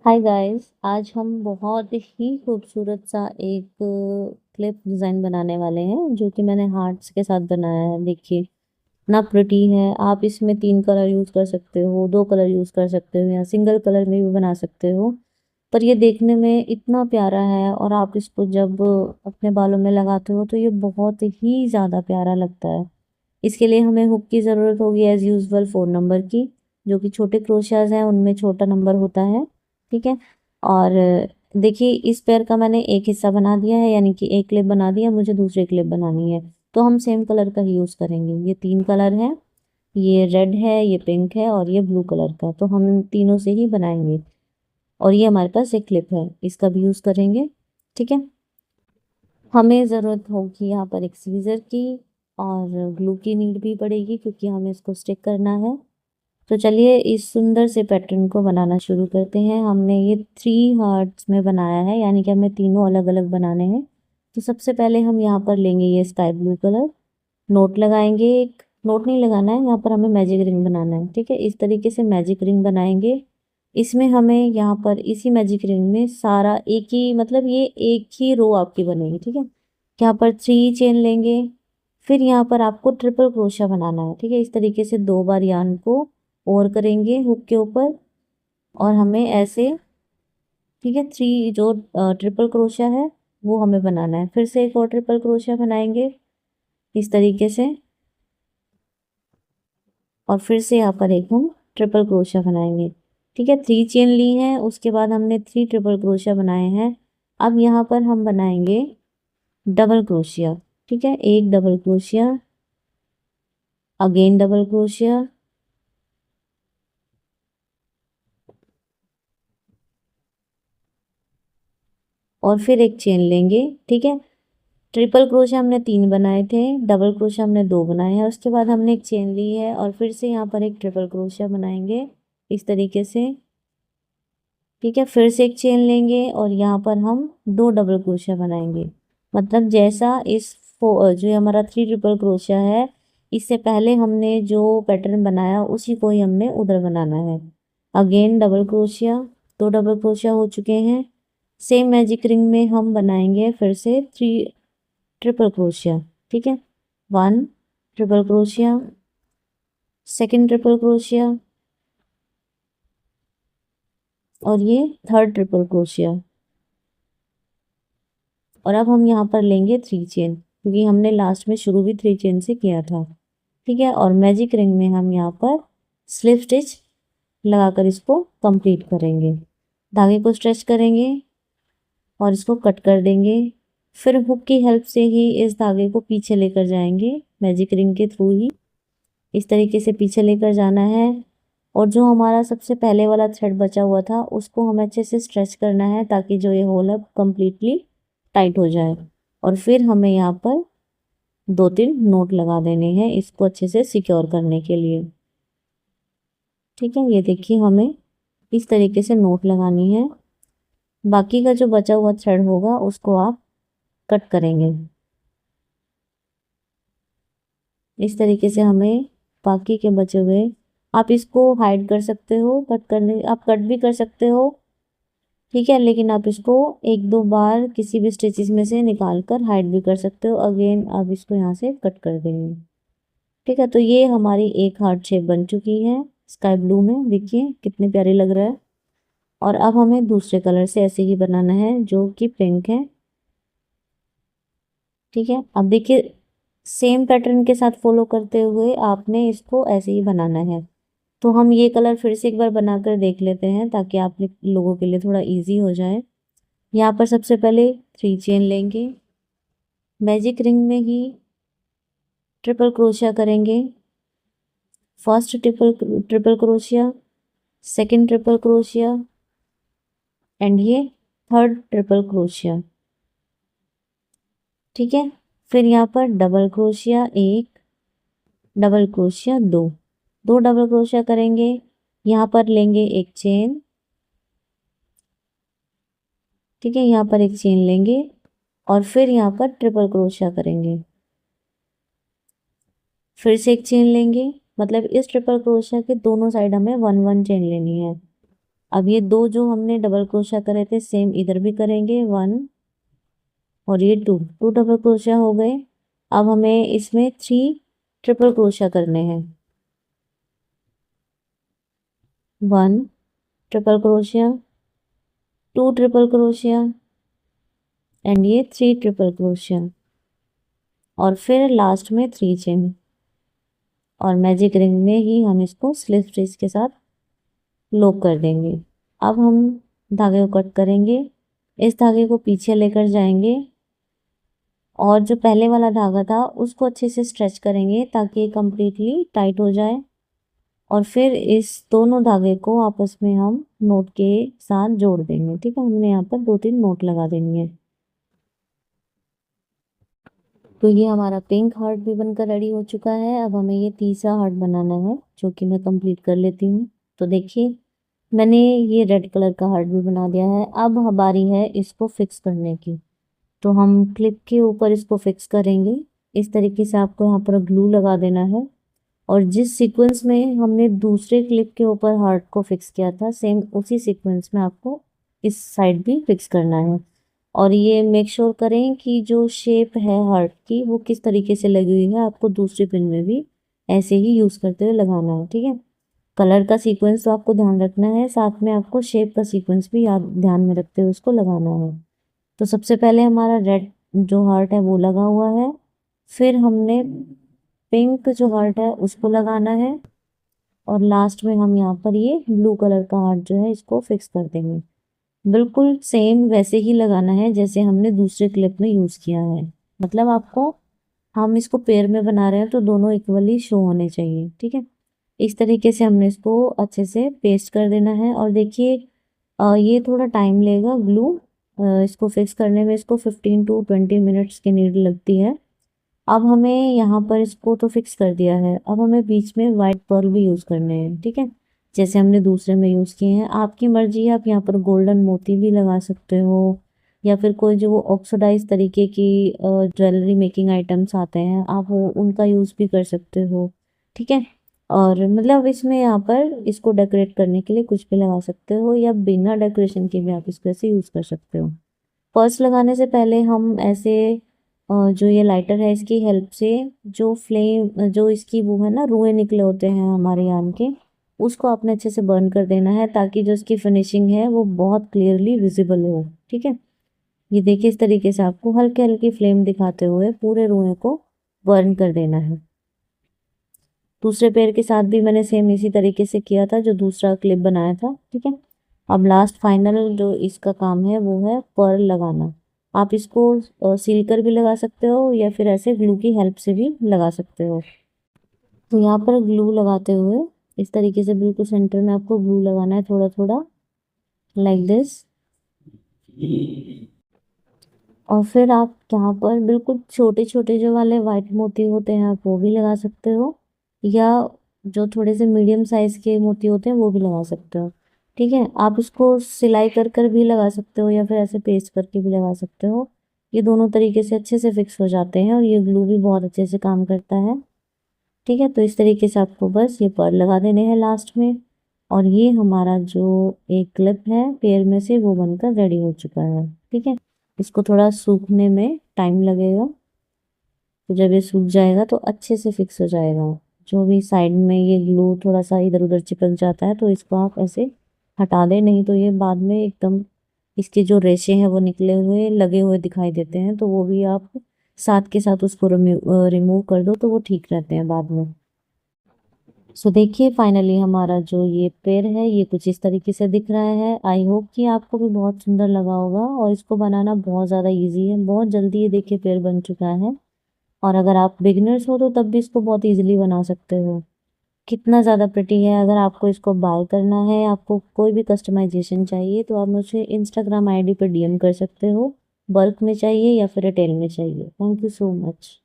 Hi guys, आज हम बहुत ही खूबसूरत सा एक क्लिप डिज़ाइन बनाने वाले हैं जो कि मैंने हार्ट्स के साथ बनाया है। देखिए ना, प्रिटी है। आप इसमें 3 कलर यूज़ कर सकते हो, 2 कलर यूज़ कर सकते हो या सिंगल कलर में भी बना सकते हो। पर ये देखने में इतना प्यारा है और आप इसको जब अपने बालों में लगाते हो तो ये बहुत ही ज़्यादा प्यारा लगता है। इसके लिए हमें हुक की ज़रूरत होगी एज़ यूजुअल 4 नंबर की, जो कि छोटे क्रोशियाज हैं उनमें छोटा नंबर होता है। ठीक है। और देखिए, इस पेयर का मैंने एक हिस्सा बना दिया है, यानी कि एक क्लिप बना दिया, मुझे दूसरी क्लिप बनानी है। तो हम सेम कलर का ही यूज़ करेंगे। ये 3 कलर हैं, ये रेड है, ये पिंक है और ये ब्लू कलर का। तो हम इन तीनों से ही बनाएंगे। और ये हमारे पास एक क्लिप है, इसका भी यूज़ करेंगे। ठीक है। हमें ज़रूरत होगी यहाँ पर एक सीज़र की, और ग्लू की नीड भी पड़ेगी क्योंकि हमें इसको स्टिक करना है। तो चलिए इस सुंदर से पैटर्न को बनाना शुरू करते हैं। हमने ये 3 हार्ट्स में बनाया है, यानी कि हमें तीनों अलग अलग बनाने हैं। तो सबसे पहले हम यहाँ पर लेंगे ये स्काई ब्लू कलर, नोट लगाएंगे। एक नोट नहीं लगाना है, यहाँ पर हमें मैजिक रिंग बनाना है। ठीक है, इस तरीके से मैजिक रिंग बनाएंगे। इसमें हमें यहाँ पर इसी मैजिक रिंग में सारा एक ही, मतलब ये एक ही रो आपकी बनेगी। ठीक है। यहाँ पर 3 चेन लेंगे, फिर यहाँ पर आपको ट्रिपल क्रोशिया बनाना है। ठीक है, इस तरीके से 2 बार यार्न को ओवर करेंगे हुक के ऊपर, और हमें ऐसे, ठीक है, 3 जो ट्रिपल क्रोशिया है वो हमें बनाना है। फिर से एक और ट्रिपल क्रोशिया बनाएंगे इस तरीके से, और फिर से यहाँ पर एक हम ट्रिपल क्रोशिया बनाएंगे। ठीक है, 3 चेन ली हैं, उसके बाद हमने 3 ट्रिपल क्रोशिया बनाए हैं। अब यहाँ पर हम बनाएंगे डबल क्रोशिया। ठीक है, एक double crochet, again double crochet, और फिर एक चेन लेंगे। ठीक है, ट्रिपल क्रोशिया हमने 3 बनाए थे, डबल क्रोशिया हमने 2 बनाए हैं। उसके बाद हमने एक चेन ली है और फिर से यहाँ पर एक ट्रिपल क्रोशिया बनाएंगे इस तरीके से। ठीक है, फिर से एक चेन लेंगे और यहाँ पर हम 2 डबल क्रोशिया बनाएंगे। मतलब जैसा जो हमारा 3 ट्रिपल क्रोशिया है, इससे पहले हमने जो पैटर्न बनाया उसी को ही हमने उधर बनाना है। Again double crochet, 2 double crochet हो चुके हैं। सेम मैजिक रिंग में हम बनाएंगे फिर से 3 ट्रिपल क्रोशिया। ठीक है, 1 triple crochet, second triple crochet, और ये थर्ड ट्रिपल क्रोशिया। और अब हम यहाँ पर लेंगे 3 चेन, क्योंकि हमने लास्ट में शुरू भी 3 चेन से किया था। ठीक है, और मैजिक रिंग में हम यहाँ पर स्लिप स्टिच लगाकर इसको कंप्लीट करेंगे। धागे को स्ट्रेच करेंगे और इसको कट कर देंगे। फिर हुक की हेल्प से ही इस धागे को पीछे लेकर जाएंगे, मैजिक रिंग के थ्रू ही इस तरीके से पीछे लेकर जाना है। और जो हमारा सबसे पहले वाला थ्रेड बचा हुआ था उसको हमें अच्छे से स्ट्रेच करना है, ताकि जो ये होल है कम्प्लीटली टाइट हो जाए। और फिर हमें यहाँ पर 2-3 नोट लगा देने हैं इसको अच्छे से सिक्योर करने के लिए। ठीक है, ये देखिए हमें इस तरीके से नोट लगानी है। बाकी का जो बचा हुआ थ्रेड होगा उसको आप कट करेंगे इस तरीके से। हमें बाकी के बचे हुए, आप इसको हाइड कर सकते हो, कट करने आप कट भी कर सकते हो। ठीक है, लेकिन आप इसको 1-2 बार किसी भी स्टिचेस में से निकाल कर हाइड भी कर सकते हो। अगेन आप इसको यहाँ से कट कर देंगे। ठीक है, तो ये हमारी एक हार्ट शेप बन चुकी है स्काई ब्लू में। देखिए कितनी प्यारी लग रहा है। और अब हमें दूसरे कलर से ऐसे ही बनाना है जो कि पिंक है। ठीक है, अब देखिए सेम पैटर्न के साथ फॉलो करते हुए आपने इसको ऐसे ही बनाना है। तो हम ये कलर फिर से एक बार बनाकर देख लेते हैं, ताकि आप लोगों के लिए थोड़ा इजी हो जाए। यहाँ पर सबसे पहले 3 चेन लेंगे, मैजिक रिंग में ही ट्रिपल क्रोशिया करेंगे। First triple crochet, second triple crochet, and ये थर्ड ट्रिपल क्रोशिया। ठीक है, फिर यहाँ पर double crochet 1, double crochet 2, 2 double crochet करेंगे। यहाँ पर लेंगे एक चेन। ठीक है, यहाँ पर एक चेन लेंगे और फिर यहाँ पर ट्रिपल क्रोशिया करेंगे। फिर से एक चेन लेंगे, मतलब इस ट्रिपल क्रोशिया के दोनों साइड हमें 1-1 चेन लेनी है। अब ये दो जो हमने डबल क्रोशिया करे थे सेम इधर भी करेंगे, 1 और ये 2 डबल क्रोशिया हो गए। अब हमें इसमें 3 ट्रिपल क्रोशिया करने हैं, 1 triple crochet, 2 triple crochet and ये 3 ट्रिपल क्रोशिया और फिर लास्ट में 3 चेन। और मैजिक रिंग में ही हम इसको स्लिप स्टिच के साथ लॉक कर देंगे। अब हम धागे को कट करेंगे, इस धागे को पीछे लेकर जाएंगे और जो पहले वाला धागा था उसको अच्छे से स्ट्रेच करेंगे ताकि ये कम्प्लीटली टाइट हो जाए। और फिर इस दोनों धागे को आपस में हम नोट के साथ जोड़ देंगे। ठीक है, हमने यहाँ पर 2-3 नोट लगा देनी है। तो ये हमारा पिंक हार्ट भी बनकर रेडी हो चुका है। अब हमें ये तीसरा हार्ट बनाना है जो कि मैं कंप्लीट कर लेती हूँ। तो देखिए मैंने ये रेड कलर का हार्ट भी बना दिया है। अब बारी है इसको फिक्स करने की। तो हम क्लिप के ऊपर इसको फिक्स करेंगे। इस तरीके से आपको यहाँ पर ग्लू लगा देना है और जिस सीक्वेंस में हमने दूसरे क्लिप के ऊपर हार्ट को फिक्स किया था सेम उसी सीक्वेंस में आपको इस साइड भी फिक्स करना है। और ये मेक श्योर करें कि जो शेप है हार्ट की वो किस तरीके से लगी हुई है, आपको दूसरी पिन में भी ऐसे ही यूज़ करते हुए लगाना है। ठीक है, कलर का सीक्वेंस तो आपको ध्यान रखना है, साथ में आपको शेप का सीक्वेंस भी याद ध्यान में रखते हुए उसको लगाना है। तो सबसे पहले हमारा रेड जो हार्ट है वो लगा हुआ है, फिर हमने पिंक जो हार्ट है उसको लगाना है और लास्ट में हम यहाँ पर ये ब्लू कलर का हार्ट जो है इसको फिक्स कर देंगे। बिल्कुल सेम वैसे ही लगाना है जैसे हमने दूसरे क्लिप में यूज़ किया है। मतलब आपको, हम इसको पेयर में बना रहे हैं तो दोनों इक्वली शो होने चाहिए। ठीक है, इस तरीके से हमने इसको अच्छे से पेस्ट कर देना है। और देखिए ये थोड़ा टाइम लेगा ग्लू इसको फिक्स करने में, इसको 15 to 20 मिनट्स की नीड लगती है। अब हमें यहाँ पर इसको तो फिक्स कर दिया है, अब हमें बीच में वाइट पर्ल भी यूज़ करने हैं। ठीक है, जैसे हमने दूसरे में यूज़ किए हैं। आपकी मर्जी है, आप यहाँ पर गोल्डन मोती भी लगा सकते हो या फिर कोई जो वो ऑक्सीडाइज तरीके की ज्वेलरी मेकिंग आइटम्स आते हैं आप वो उनका यूज़ भी कर सकते हो। ठीक है, और मतलब इसमें यहाँ पर इसको डेकोरेट करने के लिए कुछ भी लगा सकते हो या बिना डेकोरेशन के भी आप इसको ऐसे यूज़ कर सकते हो। पर्स लगाने से पहले हम ऐसे जो ये लाइटर है इसकी हेल्प से जो फ्लेम जो इसकी वो है ना रुएं निकले होते हैं हमारे आम के, उसको आपने अच्छे से बर्न कर देना है ताकि जो इसकी फिनिशिंग है वो बहुत क्लियरली विजिबल हो। ठीक है, ये देखिए इस तरीके से आपको हल्के हल्की फ्लेम दिखाते हुए पूरे रुएं को बर्न कर देना है। दूसरे पेड़ के साथ भी मैंने सेम इसी तरीके से किया था जो दूसरा क्लिप बनाया था। ठीक है, अब लास्ट फाइनल जो इसका काम है वो है पर्ल लगाना। आप इसको सील कर भी लगा सकते हो या फिर ऐसे ग्लू की हेल्प से भी लगा सकते हो। तो यहाँ पर ग्लू लगाते हुए इस तरीके से बिल्कुल सेंटर में आपको ग्लू लगाना है, थोड़ा थोड़ा लाइक दिस। और फिर आप यहाँ पर बिल्कुल छोटे छोटे जो वाले वाइट मोती होते हैं आप वो भी लगा सकते हो या जो थोड़े से मीडियम साइज के मोती होते हैं वो भी लगा सकते हो। ठीक है, आप इसको सिलाई कर कर भी लगा सकते हो या फिर ऐसे पेस्ट करके भी लगा सकते हो। ये दोनों तरीके से अच्छे से फिक्स हो जाते हैं और ये ग्लू भी बहुत अच्छे से काम करता है। ठीक है, तो इस तरीके से आपको बस ये पर्ल लगा देने हैं लास्ट में और ये हमारा जो एक क्लिप है पेयर में से वो बनकर रेडी हो चुका है। ठीक है, इसको थोड़ा सूखने में टाइम लगेगा, तो जब ये सूख जाएगा तो अच्छे से फिक्स हो जाएगा। जो भी साइड में ये ग्लू थोड़ा सा इधर उधर चिपक जाता है तो इसको आप ऐसे हटा दें, नहीं तो ये बाद में एकदम इसके जो रेशे हैं वो निकले हुए लगे हुए दिखाई देते हैं, तो वो भी आप साथ के साथ उसको रिमूव कर दो तो वो ठीक रहते हैं बाद में। सो देखिए फाइनली हमारा जो ये पेड़ है ये कुछ इस तरीके से दिख रहा है। आई होप कि आपको भी बहुत सुंदर लगा होगा और इसको बनाना बहुत ज़्यादा इजी है, बहुत जल्दी ये देखिए पेड़ बन चुका है। और अगर आप बिगिनर्स हो तो तब भी इसको बहुत इजीली बना सकते हो। कितना ज़्यादा प्रिटी है। अगर आपको इसको बाय करना है, आपको कोई भी कस्टमाइजेशन चाहिए तो आप मुझे इंस्टाग्राम आईडी पर डीएम कर सकते हो, बल्क में चाहिए या फिर रिटेल में चाहिए। Thank you so much.